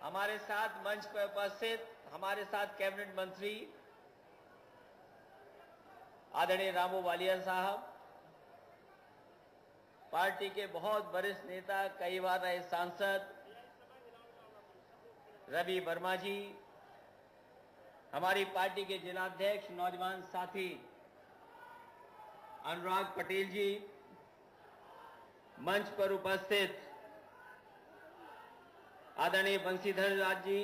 हमारे साथ मंच पर उपस्थित हमारे साथ कैबिनेट मंत्री आदरणीय रामू वालिया साहब, पार्टी के बहुत वरिष्ठ नेता, कई बार रहे सांसद रवि वर्मा जी, हमारी पार्टी के जिलाध्यक्ष नौजवान साथी अनुराग पटेल जी, मंच पर उपस्थित आदरणीय बंशीधर राज जी,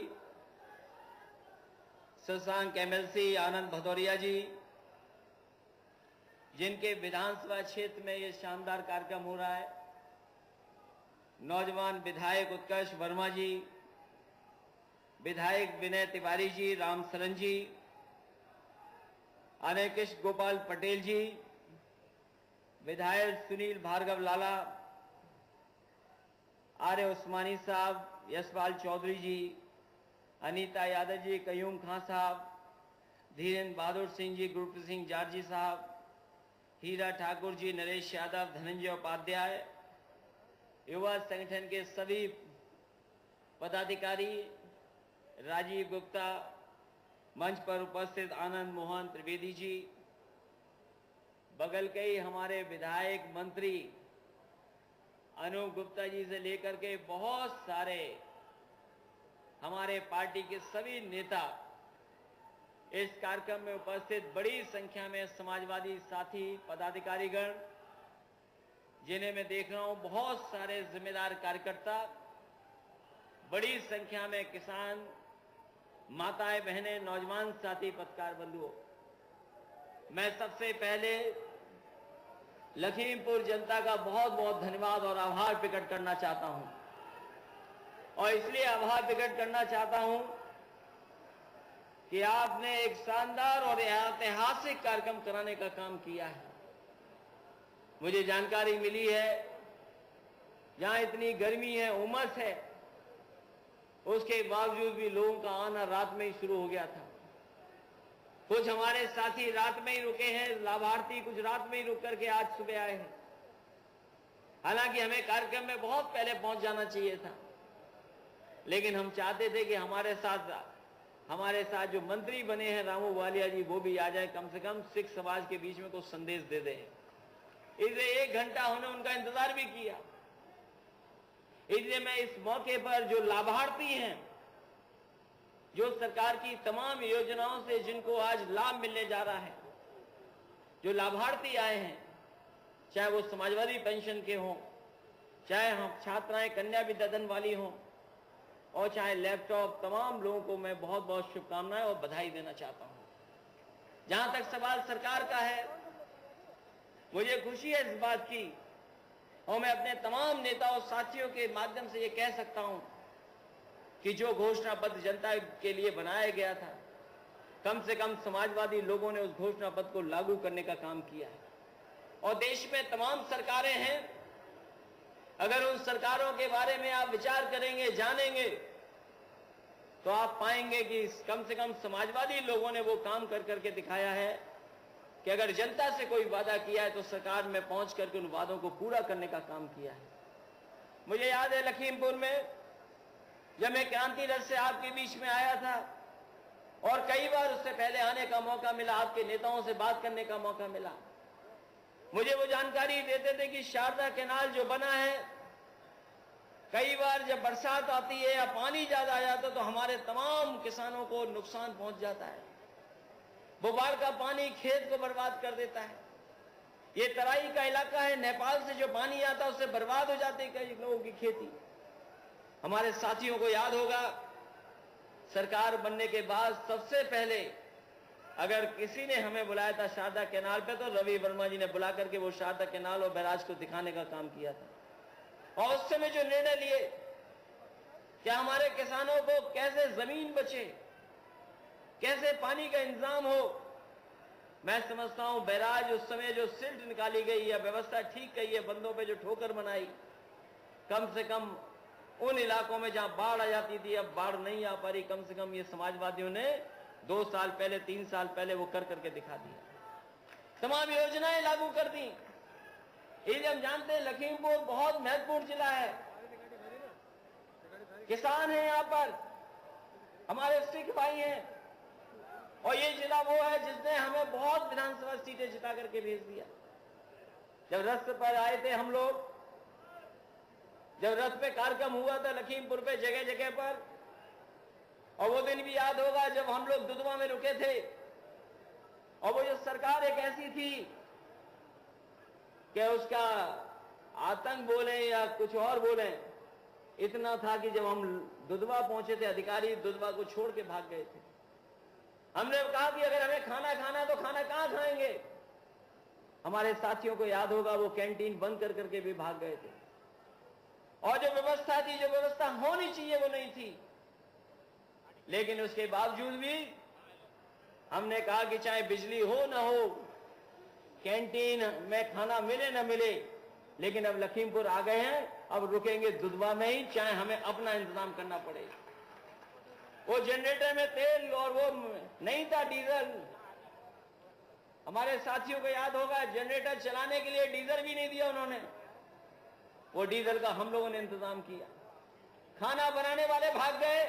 शशांक एमएलसी आनंद भदौरिया जी, जिनके विधानसभा क्षेत्र में ये शानदार कार्यक्रम हो रहा है, नौजवान विधायक उत्कर्ष वर्मा जी, विधायक विनय तिवारी जी, राम सरन जी, अनय कृष्ण गोपाल पटेल जी, विधायक सुनील भार्गव लाला, आर्य उस्मानी साहब, यशपाल चौधरी जी, अनीता यादव जी, कयूम खां साहब, धीरेन्द्र बहादुर सिंह जी, गुरप्रीत सिंह जारजी साहब, हीरा ठाकुर जी, नरेश यादव, धनंजय उपाध्याय, युवा संगठन के सभी पदाधिकारी, राजीव गुप्ता, मंच पर उपस्थित आनंद मोहन त्रिवेदी जी, बगल के ही हमारे विधायक मंत्री अनूप गुप्ता जी से लेकर के बहुत सारे हमारे पार्टी के सभी नेता इस कार्यक्रम में उपस्थित, बड़ी संख्या में समाजवादी साथी पदाधिकारीगण, जिन्हें मैं देख रहा हूं बहुत सारे जिम्मेदार कार्यकर्ता, बड़ी संख्या में किसान, माताएं बहनें, नौजवान साथी पत्रकार बंधुओं, मैं सबसे पहले लखीमपुर जनता का बहुत बहुत धन्यवाद और आभार प्रकट करना चाहता हूं। और इसलिए आभार प्रकट करना चाहता हूं कि आपने एक शानदार और ऐतिहासिक कार्यक्रम कराने का काम किया है। मुझे जानकारी मिली है जहां इतनी गर्मी है, उमस है, उसके बावजूद भी लोगों का आना रात में ही शुरू हो गया था। कुछ हमारे साथी रात में ही रुके हैं, लाभार्थी कुछ रात में ही रुक करके आज सुबह आए हैं। हालांकि हमें कार्यक्रम में बहुत पहले पहुंच जाना चाहिए था, लेकिन हम चाहते थे कि हमारे साथ जो मंत्री बने हैं रामू वालिया जी, वो भी आ जाए, कम से कम सिख समाज के बीच में कुछ संदेश दे दें। इसलिए 1 घंटा हमने उनका इंतजार भी किया। इसलिए मैं इस मौके पर जो लाभार्थी हैं, जो सरकार की तमाम योजनाओं से जिनको आज लाभ मिलने जा रहा है, जो लाभार्थी आए हैं, चाहे वो समाजवादी पेंशन के हों, चाहे हम छात्राएं कन्या विद्याधन वाली हों, और चाहे लैपटॉप, तमाम लोगों को मैं बहुत बहुत शुभकामनाएं और बधाई देना चाहता हूं। जहां तक सवाल सरकार का है, मुझे खुशी है इस बात की, और मैं अपने तमाम नेताओं साथियों के माध्यम से ये कह सकता हूं कि जो घोषणा पत्र जनता के लिए बनाया गया था, कम से कम समाजवादी लोगों ने उस घोषणा पत्र को लागू करने का काम किया है। और देश में तमाम सरकारें हैं, अगर उन सरकारों के बारे में आप विचार करेंगे, जानेंगे, तो आप पाएंगे कि कम से कम समाजवादी लोगों ने वो काम कर करके दिखाया है कि अगर जनता से कोई वादा किया है तो सरकार में पहुंच करके उन वादों को पूरा करने का काम किया है। मुझे याद है लखीमपुर में जब मैं क्रांति रथ से आपके बीच में आया था, और कई बार उससे पहले आने का मौका मिला, आपके नेताओं से बात करने का मौका मिला, मुझे वो जानकारी देते थे कि शारदा कैनाल जो बना है, कई बार जब बरसात आती है या पानी ज्यादा आ जाता है तो हमारे तमाम किसानों को नुकसान पहुंच जाता है। वो बाढ़ का पानी खेत को बर्बाद कर देता है। ये तराई का इलाका है, नेपाल से जो पानी आता है उससे बर्बाद हो जाती है कई लोगों की खेती। हमारे साथियों को याद होगा, सरकार बनने के बाद सबसे पहले अगर किसी ने हमें बुलाया था शारदा कैनाल पे, तो रवि वर्मा जी ने बुला करके वो शारदा कैनाल और बैराज को दिखाने का काम किया था। और उस समय जो निर्णय लिए कि हमारे किसानों को कैसे जमीन बचे, कैसे पानी का इंतजाम हो, मैं समझता हूं बैराज उस समय जो सिल्ट निकाली गई या व्यवस्था ठीक कही है, बंदों पे जो ठोकर बनाई, कम से कम उन इलाकों में जहां बाढ़ आ जाती थी, अब बाढ़ नहीं आ पा रही, कम से कम ये समाजवादियों ने 2 साल पहले, 3 साल पहले वो कर करके दिखा दिया। तमाम योजनाएं लागू कर दी। ये हम जानते हैं लखीमपुर बहुत महत्वपूर्ण जिला है, किसान है यहाँ पर, हमारे सिख भाई हैं, और ये जिला वो है जिसने हमें बहुत विधानसभा सीटें जिता करके भेज दिया। जब रथ पर आए थे हम लोग, जब रथ पे कार्यक्रम हुआ था लखीमपुर पे जगह जगह पर, और वो दिन भी याद होगा जब हम लोग दुधवा में रुके थे, और वो जो सरकार एक ऐसी थी कि उसका आतंक बोले या कुछ और बोले, इतना था कि जब हम दुधवा पहुंचे थे, अधिकारी दुधवा को छोड़ के भाग गए थे। हमने कहा कि अगर हमें खाना खाना तो खाना कहां खाएंगे। हमारे साथियों को याद होगा वो कैंटीन बंद कर करके भी भाग गए थे, और जो व्यवस्था थी, जो व्यवस्था होनी चाहिए वो नहीं थी। लेकिन उसके बावजूद भी हमने कहा कि चाहे बिजली हो ना हो, कैंटीन में खाना मिले ना मिले, लेकिन अब लखीमपुर आ गए हैं, अब रुकेंगे दुधवा में ही, चाहे हमें अपना इंतजाम करना पड़े। वो जनरेटर में तेल और वो नहीं था डीजल। हमारे साथियों को याद होगा जनरेटर चलाने के लिए डीजल भी नहीं दिया उन्होंने, वो डीजल का हम लोगों ने इंतजाम किया। खाना बनाने वाले भाग गए,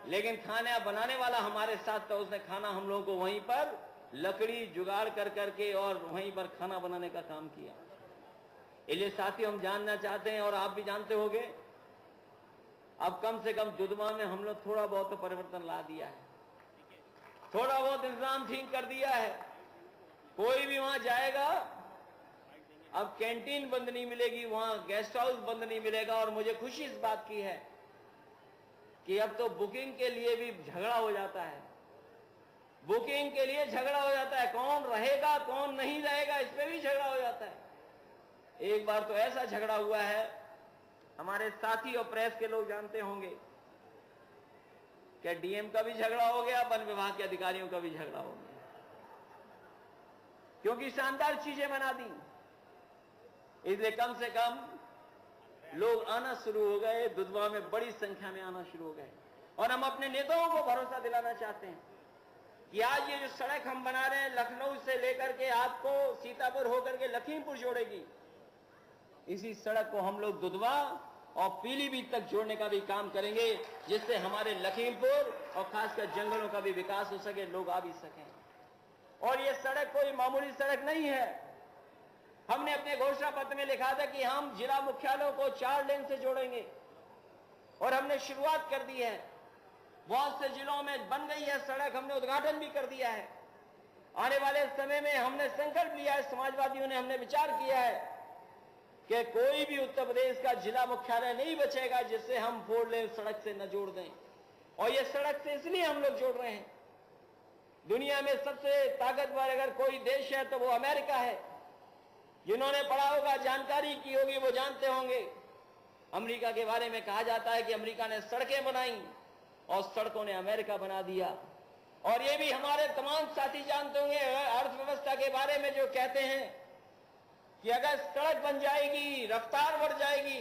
लेकिन खाना बनाने वाला हमारे साथ था, उसने खाना हम लोगों को वहीं पर लकड़ी जुगाड़ कर करके और वहीं पर खाना बनाने का काम किया। इसलिए साथियों हम जानना चाहते हैं, और आप भी जानते होंगे, अब कम से कम दुधवा में हम लोग थोड़ा बहुत तो परिवर्तन ला दिया है, थोड़ा बहुत इंतजाम ठीक कर दिया है। कोई भी वहां जाएगा, अब कैंटीन बंद नहीं मिलेगी, वहां गेस्ट हाउस बंद नहीं मिलेगा। और मुझे खुशी इस बात की है कि अब तो बुकिंग के लिए भी झगड़ा हो जाता है, बुकिंग के लिए झगड़ा हो जाता है, कौन रहेगा कौन नहीं रहेगा इस पे भी झगड़ा हो जाता है। एक बार तो ऐसा झगड़ा हुआ है, हमारे साथी और प्रेस के लोग जानते होंगे, क्या डीएम का भी झगड़ा हो गया, वन विभाग के अधिकारियों का भी झगड़ा हो गया, क्योंकि शानदार चीजें बना दी। इसलिए कम से कम लोग आना शुरू हो गए, दुधवा में बड़ी संख्या में आना शुरू हो गए। और हम अपने नेताओं को भरोसा दिलाना चाहते हैं कि आज ये जो सड़क हम बना रहे हैं, लखनऊ से लेकर के आपको सीतापुर होकर के लखीमपुर जोड़ेगी, इसी सड़क को हम लोग दुधवा और पीलीभीत तक जोड़ने का भी काम करेंगे, जिससे हमारे लखीमपुर और खासकर जंगलों का भी विकास हो सके, लोग आ भी सकें। और ये सड़क कोई मामूली सड़क नहीं है। हमने अपने घोषणा पत्र में लिखा था कि हम जिला मुख्यालयों को 4 लेन से जोड़ेंगे, और हमने शुरुआत कर दी है। बहुत से जिलों में बन गई है सड़क, हमने उद्घाटन भी कर दिया है। आने वाले समय में हमने संकल्प लिया है, समाजवादियों ने हमने विचार किया है कि कोई भी उत्तर प्रदेश का जिला मुख्यालय नहीं बचेगा जिससे हम 4 लेन सड़क से न जोड़ दें। और ये सड़क से इसलिए हम लोग जोड़ रहे हैं, दुनिया में सबसे ताकतवर अगर कोई देश है तो वो अमेरिका है। जिन्होंने पढ़ा होगा, जानकारी की होगी, वो जानते होंगे, अमेरिका के बारे में कहा जाता है कि अमेरिका ने सड़कें बनाई और सड़कों ने अमेरिका बना दिया। और ये भी हमारे तमाम साथी जानते होंगे, अर्थव्यवस्था के बारे में जो कहते हैं कि अगर सड़क बन जाएगी, रफ्तार बढ़ जाएगी,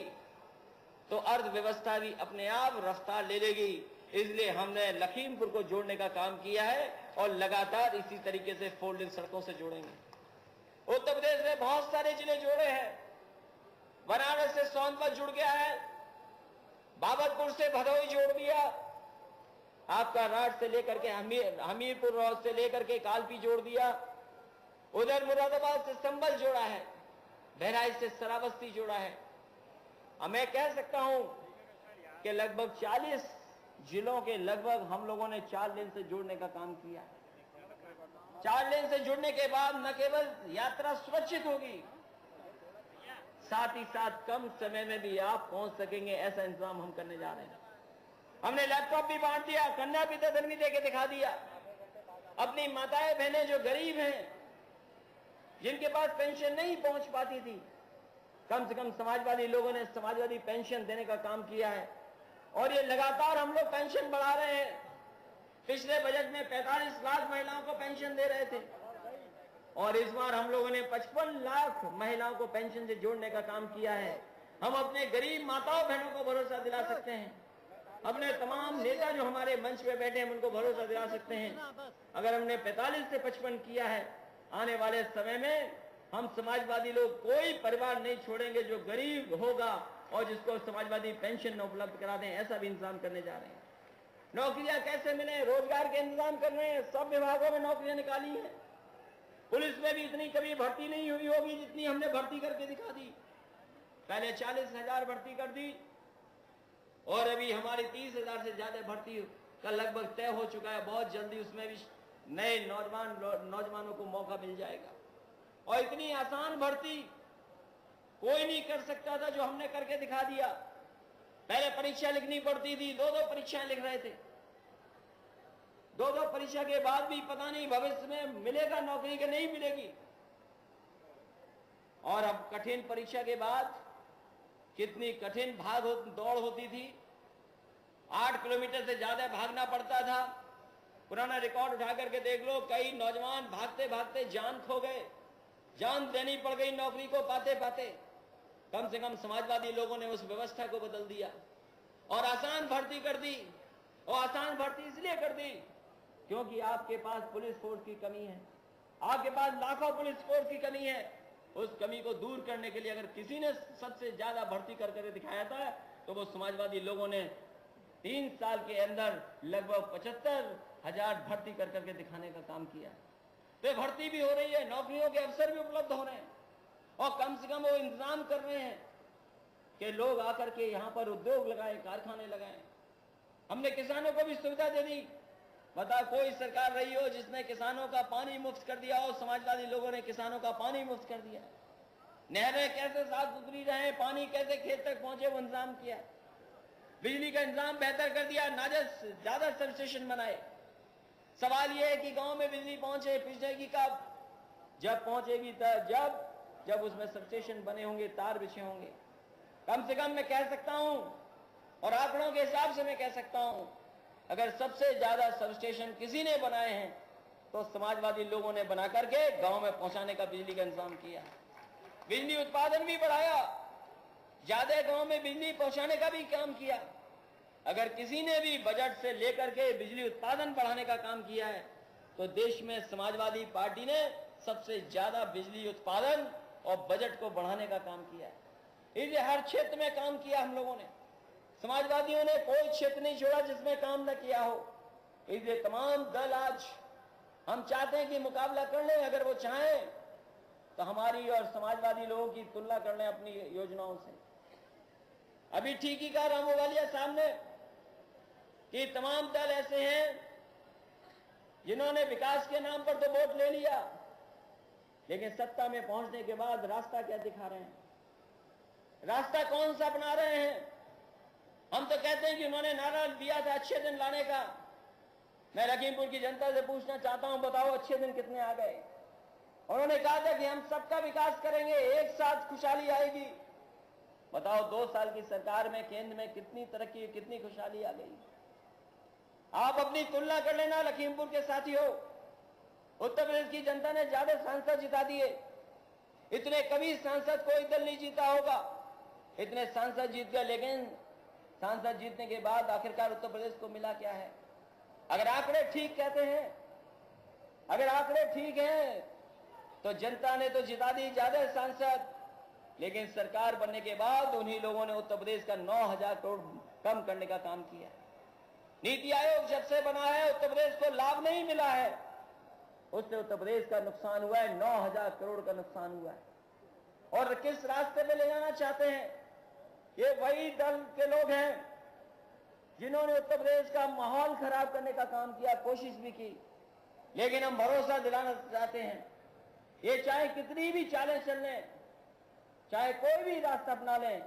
तो अर्थव्यवस्था भी अपने आप रफ्तार ले लेगी। इसलिए हमने लखीमपुर को जोड़ने का काम किया है, और लगातार इसी तरीके से 4 लेन सड़कों से जोड़ेंगे। उत्तर प्रदेश में बहुत सारे जिले जोड़े हैं, बनारस से सोनभद्र जुड़ गया है, बाबतपुर से भदोही जोड़ दिया, आपका राठ से लेकर के हमीरपुर रोड से लेकर के कालपी जोड़ दिया, उधर मुरादाबाद से संभल जोड़ा है, बहराइच से श्रावस्ती जोड़ा है। अब मैं कह सकता हूं कि लगभग 40 जिलों के लगभग हम लोगों ने 4 लेन से जोड़ने का काम किया है। 4 लेन से जुड़ने के बाद न केवल यात्रा सुरक्षित होगी, साथ ही साथ कम समय में भी आप पहुंच सकेंगे, ऐसा इंतजाम हम करने जा रहे हैं। हमने लैपटॉप भी बांट दिया, कन्या विद्याधन भी देके दिखा दिया। अपनी माताएं बहनें जो गरीब हैं, जिनके पास पेंशन नहीं पहुंच पाती थी, कम से कम समाजवादी लोगों ने समाजवादी पेंशन देने का काम किया है। और ये लगातार हम लोग पेंशन बढ़ा रहे हैं। पिछले बजट में 45 लाख महिलाओं को पेंशन दे रहे थे, और इस बार हम लोगों ने 55 लाख महिलाओं को पेंशन से जोड़ने का काम किया है। हम अपने गरीब माताओं बहनों को भरोसा दिला सकते हैं, अपने तमाम नेता जो हमारे मंच पे बैठे हैं उनको भरोसा दिला सकते हैं, अगर हमने 45 से 55 किया है, आने वाले समय में हम समाजवादी लोग कोई परिवार नहीं छोड़ेंगे जो गरीब होगा और जिसको समाजवादी पेंशन न उपलब्ध करा दें, ऐसा भी इंतजाम करने जा रहे हैं। नौकरियां कैसे मिले, रोजगार के इंतजाम कर रहे हैं। सब विभागों में नौकरियां निकाली हैं। पुलिस में भी इतनी कभी भर्ती नहीं हुई होगी जितनी हमने भर्ती करके दिखा दी। पहले 40,000 भर्ती कर दी और अभी हमारी 30,000 से ज्यादा भर्ती का लगभग तय हो चुका है। बहुत जल्दी उसमें भी नए नौजवानों को मौका मिल जाएगा। और इतनी आसान भर्ती कोई नहीं कर सकता था जो हमने करके दिखा दिया। पहले परीक्षा लिखनी पड़ती थी, 2-2 परीक्षाएं लिख रहे थे। 2-2 परीक्षा के बाद भी पता नहीं भविष्य में मिलेगा नौकरी कि नहीं मिलेगी। और अब कठिन परीक्षा के बाद कितनी कठिन दौड़ होती थी। 8 किलोमीटर से ज्यादा भागना पड़ता था। पुराना रिकॉर्ड उठा करके देख लो, कई नौजवान भागते भागते जान खो गए, जान देनी पड़ गई नौकरी को पाते पाते। कम से कम समाजवादी लोगों ने उस व्यवस्था को बदल दिया और आसान भर्ती कर दी। और आसान भर्ती इसलिए कर दी क्योंकि आपके पास पुलिस फोर्स की कमी है, आपके पास लाखों पुलिस फोर्स की कमी है। उस कमी को दूर करने के लिए अगर किसी ने सबसे ज्यादा भर्ती करके दिखाया था तो वो समाजवादी लोगों ने 3 साल के अंदर लगभग 75,000 भर्ती करके दिखाने का काम किया। तो भर्ती भी हो रही है, नौकरियों के अवसर भी उपलब्ध हो रहे हैं और कम से कम वो इंतजाम कर रहे हैं कि लोग आकर के यहां पर उद्योग लगाएं, कारखाने लगाएं। हमने किसानों को भी सुविधा दे दी। बता कोई सरकार रही हो जिसने किसानों का पानी मुफ्त कर दिया हो? समाजवादी लोगों ने किसानों का पानी मुफ्त कर दिया। नहरें कैसे साफ सुथरी रहे, पानी कैसे खेत तक पहुंचे, वो इंतजाम किया। बिजली का इंतजाम बेहतर कर दिया, ज्यादा सब स्टेशन बनाए। सवाल यह है कि गांव में बिजली पहुंचेगी कब? जब पहुंचेगी तब जब उसमें सब स्टेशन बने होंगे, तार बिछे होंगे। कम से कम मैं कह सकता हूं और आंकड़ों के हिसाब से मैं कह सकता हूं, अगर सबसे ज्यादा सब स्टेशन किसी ने बनाए हैं तो समाजवादी लोगों ने बना करके गांव में पहुंचाने का बिजली का इंतजाम किया। बिजली उत्पादन भी बढ़ाया, ज्यादा गांव में बिजली पहुंचाने का भी काम किया। अगर किसी ने भी बजट से लेकर के बिजली उत्पादन बढ़ाने का काम किया है तो देश में समाजवादी पार्टी ने सबसे ज्यादा बिजली उत्पादन और बजट को बढ़ाने का काम किया है। इसलिए हर क्षेत्र में काम किया हम लोगों ने। समाजवादियों ने कोई क्षेत्र नहीं छोड़ा जिसमें काम न किया हो। इसलिए तमाम दल आज हम चाहते हैं कि मुकाबला कर लें। अगर वो चाहें तो हमारी और समाजवादी लोगों की तुलना कर लें अपनी योजनाओं से। अभी ठीक ही कहा रामोवालिया साहब ने कि तमाम दल ऐसे हैं जिन्होंने विकास के नाम पर तो वोट ले लिया, लेकिन सत्ता में पहुंचने के बाद रास्ता क्या दिखा रहे हैं, रास्ता कौन सा अपना रहे हैं। हम तो कहते हैं कि उन्होंने नारा दिया था अच्छे दिन लाने का। मैं लखीमपुर की जनता से पूछना चाहता हूं, बताओ अच्छे दिन कितने आ गए? उन्होंने कहा था कि हम सबका विकास करेंगे, एक साथ खुशहाली आएगी। बताओ 2 साल की सरकार में केंद्र में कितनी तरक्की, कितनी खुशहाली आ गई। आप अपनी तुलना कर लेना लखीमपुर के साथियों। उत्तर प्रदेश की जनता ने ज्यादा सांसद जिता दिए। इतने कभी सांसद कोई दल नहीं जीता होगा, इतने सांसद जीत गए। लेकिन सांसद जीतने के बाद आखिरकार उत्तर प्रदेश को मिला क्या है? अगर आंकड़े ठीक कहते हैं, अगर आंकड़े ठीक हैं तो जनता ने तो जिता दी ज्यादा सांसद, लेकिन सरकार बनने के बाद उन्हीं लोगों ने उत्तर प्रदेश का 9,000 करोड़ कम करने का काम किया। नीति आयोग जब से बना है उत्तर प्रदेश को लाभ नहीं मिला है, उससे उत्तर प्रदेश का नुकसान हुआ है, 9,000 करोड़ का नुकसान हुआ है। और किस रास्ते पे ले जाना चाहते हैं? ये वही दल के लोग हैं जिन्होंने उत्तर प्रदेश का माहौल खराब करने का काम किया, कोशिश भी की। लेकिन हम भरोसा दिलाना चाहते हैं, ये चाहे कितनी भी चालें चल लें, चाहे कोई भी रास्ता अपना लें,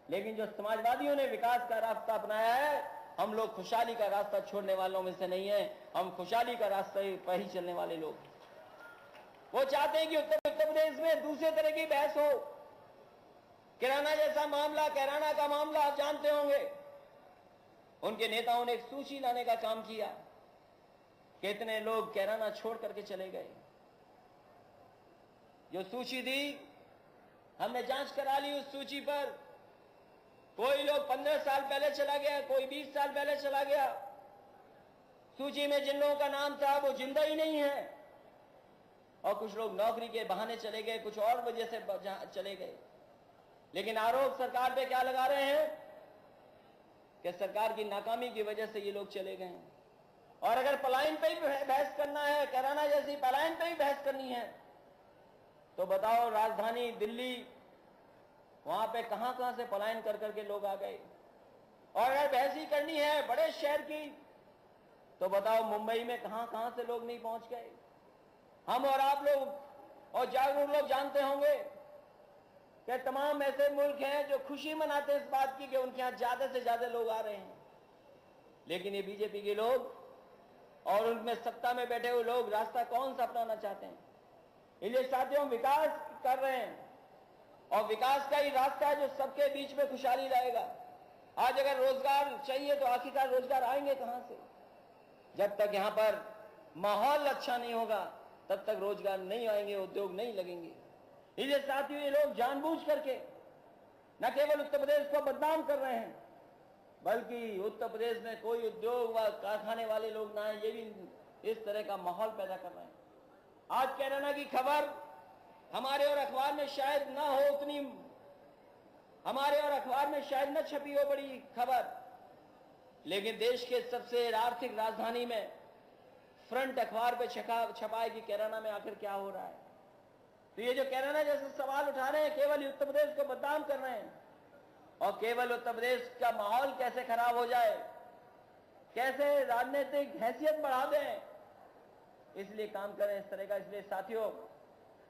लेकिन जो समाजवादियों ने विकास का रास्ता अपनाया है, हम लोग खुशहाली का रास्ता छोड़ने वालों में से नहीं है। हम खुशहाली का रास्ता पर ही चलने वाले लोग। वो चाहते हैं कि उत्तर प्रदेश में दूसरे तरह की बहस हो। किराना जैसा मामला, कैराना का मामला आप जानते होंगे, उनके नेताओं ने एक सूची लाने का काम किया। कितने लोग कैराना छोड़ करके चले गए। जो सूची दी हमने जांच करा ली, उस सूची पर कोई लोग 15 साल पहले चला गया, कोई 20 साल पहले चला गया। सूची में जिन लोगों का नाम था वो जिंदा ही नहीं है, और कुछ लोग नौकरी के बहाने चले गए, कुछ और वजह से चले गए। लेकिन आरोप सरकार पे क्या लगा रहे हैं कि सरकार की नाकामी की वजह से ये लोग चले गए हैं। और अगर पलायन पे ही बहस करना है, कैराना जैसी पलायन पे ही बहस करनी है, तो बताओ राजधानी दिल्ली, वहां पे कहां से पलायन कर करके लोग आ गए। और अगर बहस ही करनी है बड़े शहर की, तो बताओ मुंबई में कहां से लोग नहीं पहुंच गए। हम और आप लोग और जागरूक लोग जानते होंगे कि तमाम ऐसे मुल्क हैं जो खुशी मनाते हैं इस बात की कि उनके यहां ज्यादा से ज्यादा लोग आ रहे हैं, लेकिन ये बीजेपी के लोग और उनमें सत्ता में बैठे हुए लोग रास्ता कौन सा अपनाना चाहते हैं। इसलिए साथियों, विकास कर रहे हैं और विकास का ही रास्ता है जो सबके बीच में खुशहाली लाएगा। आज अगर रोजगार चाहिए तो आखिरकार रोजगार आएंगे कहां से? जब तक यहां पर माहौल अच्छा नहीं होगा तब तक रोजगार नहीं आएंगे, उद्योग नहीं लगेंगे। इसलिए साथियों, ये लोग जानबूझ करके न केवल उत्तर प्रदेश को बदनाम कर रहे हैं, बल्कि उत्तर प्रदेश में कोई उद्योग व कारखाने वाले लोग ना है, ये भी इस तरह का माहौल पैदा कर रहे हैं। आज कैराना की खबर हमारे और अखबार में शायद ना हो, उतनी हमारे और अखबार में शायद न छपी हो बड़ी खबर, लेकिन देश के सबसे आर्थिक राजधानी में फ्रंट अखबार पे छपा है कि कैराना में आखिर क्या हो रहा है। तो ये जो कैराना जैसे सवाल उठा रहे हैं, केवल उत्तर प्रदेश को बदनाम कर रहे हैं और केवल उत्तर प्रदेश का माहौल कैसे खराब हो जाए, कैसे राजनीतिक हैसियत बढ़ा दें, इसलिए काम करें इस तरह का। इसलिए साथियों,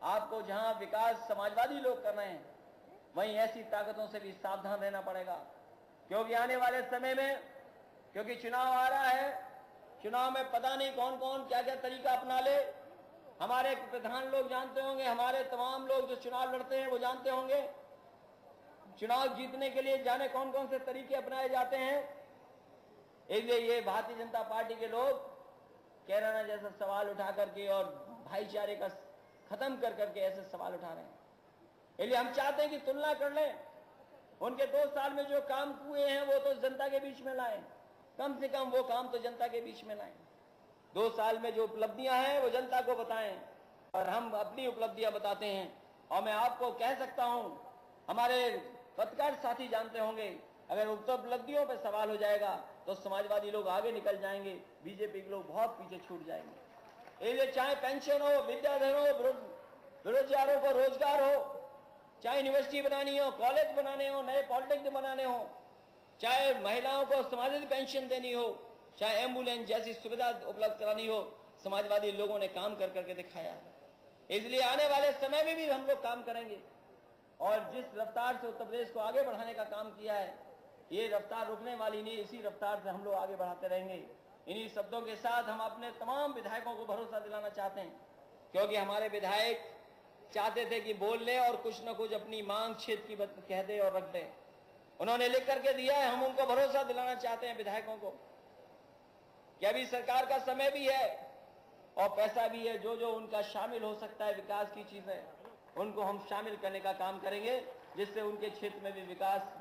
आपको जहां विकास समाजवादी लोग कर रहे हैं, वहीं ऐसी ताकतों से भी सावधान रहना पड़ेगा, क्योंकि आने वाले समय में, क्योंकि चुनाव आ रहा है, चुनाव में पता नहीं कौन कौन क्या क्या तरीका अपना ले। हमारे प्रधान लोग जानते होंगे, हमारे तमाम लोग जो चुनाव लड़ते हैं वो जानते होंगे, चुनाव जीतने के लिए जाने कौन कौन से तरीके अपनाए जाते हैं। इसलिए ये भारतीय जनता पार्टी के लोग कैराना जैसा सवाल उठा करके और भाईचारे का खत्म कर करके ऐसे सवाल उठा रहे हैं। इसलिए हम चाहते हैं कि तुलना कर लें, उनके 2 साल में जो काम हुए हैं वो तो जनता के बीच में लाएं, कम से कम वो काम तो जनता के बीच में लाएं। 2 साल में जो उपलब्धियां हैं वो जनता को बताएं और हम अपनी उपलब्धियां बताते हैं। और मैं आपको कह सकता हूं, हमारे पत्रकार साथी जानते होंगे, अगर उपलब्धियों पर सवाल हो जाएगा तो समाजवादी लोग आगे निकल जाएंगे, बीजेपी के लोग बहुत पीछे छूट जाएंगे। इसलिए चाहे पेंशन हो, विद्याधन हो, बेरोजगारों को रोजगार हो, चाहे यूनिवर्सिटी बनानी हो, कॉलेज बनाने हो, नए पॉलिटेक्निक बनाने हो, चाहे महिलाओं को समाजवादी पेंशन देनी हो, चाहे एम्बुलेंस जैसी सुविधा उपलब्ध करानी हो, समाजवादी लोगों ने काम कर करके दिखाया है। इसलिए आने वाले समय में भी हम लोग काम करेंगे और जिस रफ्तार से उत्तर प्रदेश को आगे बढ़ाने का काम किया है, ये रफ्तार रुकने वाली नहीं, इसी रफ्तार से हम लोग आगे बढ़ाते रहेंगे। इन्हीं शब्दों के साथ हम अपने तमाम विधायकों को भरोसा दिलाना चाहते हैं, क्योंकि हमारे विधायक चाहते थे कि बोल ले और कुछ न कुछ अपनी मांग क्षेत्र की कह दे और रख दे। उन्होंने लिख करके दिया है, हम उनको भरोसा दिलाना चाहते हैं विधायकों को कि अभी सरकार का समय भी है और पैसा भी है, जो जो उनका शामिल हो सकता है विकास की चीजें, उनको हम शामिल करने का काम करेंगे, जिससे उनके क्षेत्र में भी विकास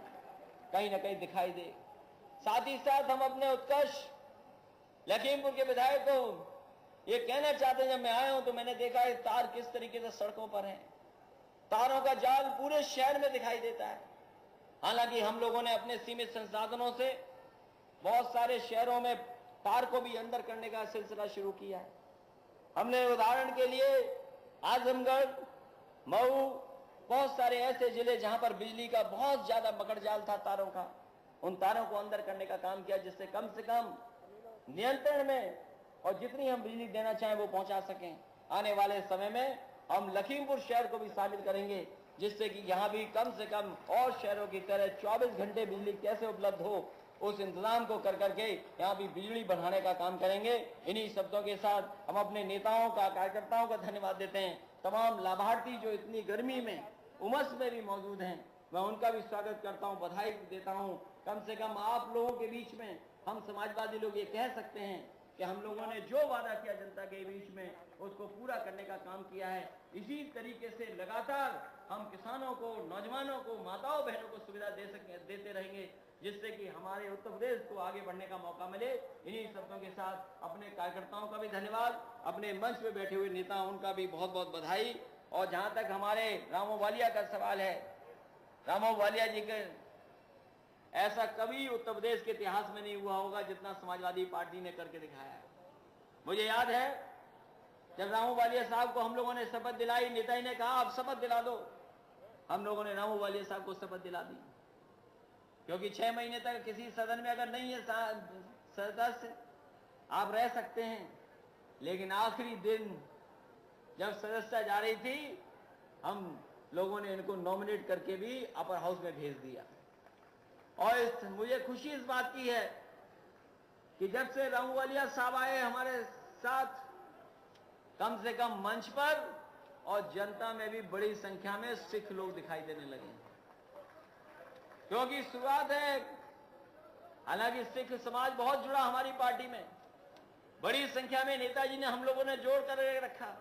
कहीं ना कहीं दिखाई दे। साथ ही साथ हम अपने उत्कर्ष लखीमपुर के विधायक को ये कहना चाहते हैं, जब मैं आया हूं तो मैंने देखा है तार किस तरीके से सड़कों पर हैं, तारों का जाल पूरे शहर में दिखाई देता है। हालांकि हम लोगों ने अपने सीमित संसाधनों से बहुत सारे शहरों में तार को भी अंदर करने का सिलसिला शुरू किया है। हमने उदाहरण के लिए आजमगढ़, मऊ, बहुत सारे ऐसे जिले जहां पर बिजली का बहुत ज्यादा मकड़जाल था तारों का, उन तारों को अंदर करने का काम किया, जिससे कम से कम नियंत्रण में और जितनी हम बिजली देना चाहें वो पहुंचा सकें। आने वाले समय में हम लखीमपुर शहर को भी शामिल करेंगे, जिससे कि यहां भी कम से कम और शहरों की तरह 24 घंटे बिजली कैसे उपलब्ध हो, उस इंतजाम को कर करके यहाँ भी बिजली बढ़ाने का काम करेंगे। इन्हीं शब्दों के साथ हम अपने नेताओं का, कार्यकर्ताओं का धन्यवाद देते हैं। तमाम लाभार्थी जो इतनी गर्मी में, उमस में भी मौजूद हैं, मैं उनका भी स्वागत करता हूं, बधाई देता हूं। कम से कम आप लोगों के बीच में हम समाजवादी लोग ये कह सकते हैं कि हम लोगों ने जो वादा किया जनता के बीच में, उसको पूरा करने का काम किया है। इसी तरीके से लगातार हम किसानों को, नौजवानों को, माताओं बहनों को सुविधा देते रहेंगे, जिससे कि हमारे उत्तर प्रदेश को आगे बढ़ने का मौका मिले। इन्हीं शब्दों के साथ अपने कार्यकर्ताओं का भी धन्यवाद, अपने मंच पे बैठे हुए नेता उनका भी बहुत बहुत बधाई। और जहां तक हमारे रामो वालिया का सवाल है, रामो वालिया जी के ऐसा कभी उत्तर प्रदेश के इतिहास में नहीं हुआ होगा जितना समाजवादी पार्टी ने करके दिखाया है। मुझे याद है जब रामू वालिया साहब को हम लोगों ने शपथ दिलाई, नेताजी ने कहा आप शपथ दिला दो। हम लोगों ने रामू वालिया साहब को शपथ दिला दी, क्योंकि 6 महीने तक किसी सदन में अगर नहीं है सदस्य आप रह सकते हैं, लेकिन आखिरी दिन जब सदस्यता जा रही थी हम लोगों ने इनको नॉमिनेट करके भी अपर हाउस में भेज दिया। और मुझे खुशी इस बात की है कि जब से रामू वालिया साहब आए हमारे साथ, कम से कम मंच पर और जनता में भी बड़ी संख्या में सिख लोग दिखाई देने लगे हैं। क्योंकि शुरुआत है, हालांकि सिख समाज बहुत जुड़ा हमारी पार्टी में, बड़ी संख्या में नेताजी ने हम लोगों ने जोड़ कर रखा,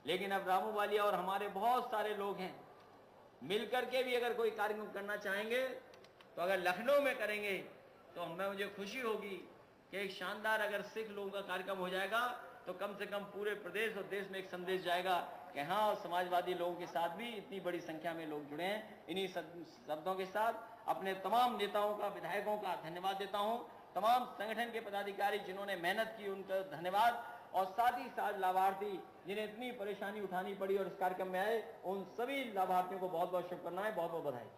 लेकिन अब रामू वालिया और हमारे बहुत सारे लोग हैं, मिलकर के भी अगर कोई कार्यक्रम करना चाहेंगे तो अगर लखनऊ में करेंगे तो हमें मुझे खुशी होगी कि एक शानदार अगर सिख लोगों का कार्यक्रम हो जाएगा तो कम से कम पूरे प्रदेश और देश में एक संदेश जाएगा कि हाँ, समाजवादी लोगों के साथ भी इतनी बड़ी संख्या में लोग जुड़े हैं। इन्हीं शब्दों के साथ अपने तमाम नेताओं का, विधायकों का धन्यवाद देता हूं, तमाम संगठन के पदाधिकारी जिन्होंने मेहनत की उनका धन्यवाद, और साथ ही साथ लाभार्थी जिन्हें इतनी परेशानी उठानी पड़ी और इस कार्यक्रम में आए, उन सभी लाभार्थियों को बहुत बहुत शुभकामनाएं, बहुत बहुत बधाई।